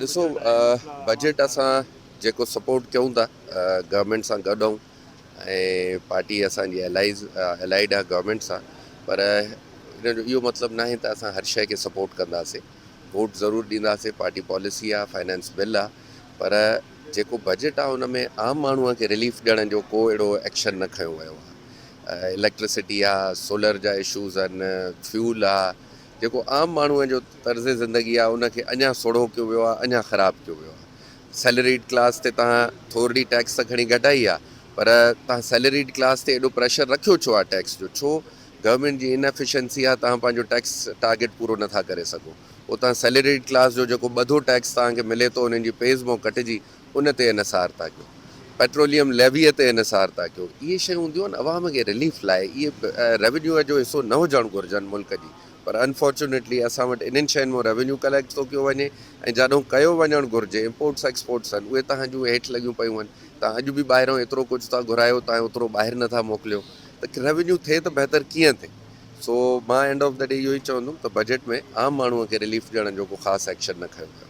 ॾिसो बजट असां जेको सपोर्ट कयूं था गवर्नमेंट सां गॾु ऐं पार्टी असांजी एलाइड आहे गवर्नमेंट सां, पर हिन जो इहो मतिलबु न आहे त असां हर शइ खे सपोर्ट कंदासीं। वोट ज़रूरु ॾींदासीं, पार्टी पॉलिसी आहे, फाइनेंस बिल आहे, पर जेको बजट आहे उन में आम माण्हूअ खे रिलीफ ॾियण जो को अहिड़ो एक्शन न खयो वियो आहे। इलेक्ट्रिसिटी आहे, सोलर जा इशूज़ आहिनि, फ्यूल आहे, जेको आम माण्हूअ जो तर्ज़ ज़िंदगी आहे उनखे अञा सोढ़ो कयो वियो आहे, अञा ख़राबु कयो वियो आहे। सैलरीड क्लास ते तव्हां थोरी टैक्स त खणी घटाई आहे, पर तव्हां सैलरीड क्लास ते एॾो प्रेशर रखियो छो आहे टैक्स जो? छो गवर्नमेंट जी इनएफिशिएंसी आहे, तव्हां पंहिंजो टैक्स टारगेट पूरो नथा करे सघो। पोइ तव्हां सैलरीड क्लास जो जेको ॿधो टैक्स तव्हांखे मिले थो उन्हनि जी पेज़ मां कटिजी उन ते इनसार था कयो, पेट्रोलियम लेवीअ ते इनसार था कयो। इहे शयूं हूंदियूं आहिनि अवाम खे रिलीफ लाइ, इहे रेवेन्यू जो हिसो न हुजणु घुरिजनि मुल्क जी, पर अनफॉर्चुनेटली असां वटि इन्हनि शयुनि मां रेवेन्यू कलेक्ट थो कयो वञे ऐं जाॾो कयो वञणु घुरिजे इम्पोर्ट्स एक्सपोर्ट्स आहिनि उहे तव्हां जूं हेठि लॻियूं पियूं आहिनि। तव्हां अॼु बि ॿाहिरों एतिरो कुझु था घुरायो, तव्हां ओतिरो ॿाहिरि नथा मोकिलियो, त रेवेन्यू थिए त बहितर कीअं थिए? सो मां एंड ऑफ द डे इहो ई चवंदुमि त बजट में आम माण्हूअ खे रिलीफ ॾियण जो को ख़ासि एक्शन न खयो वियो।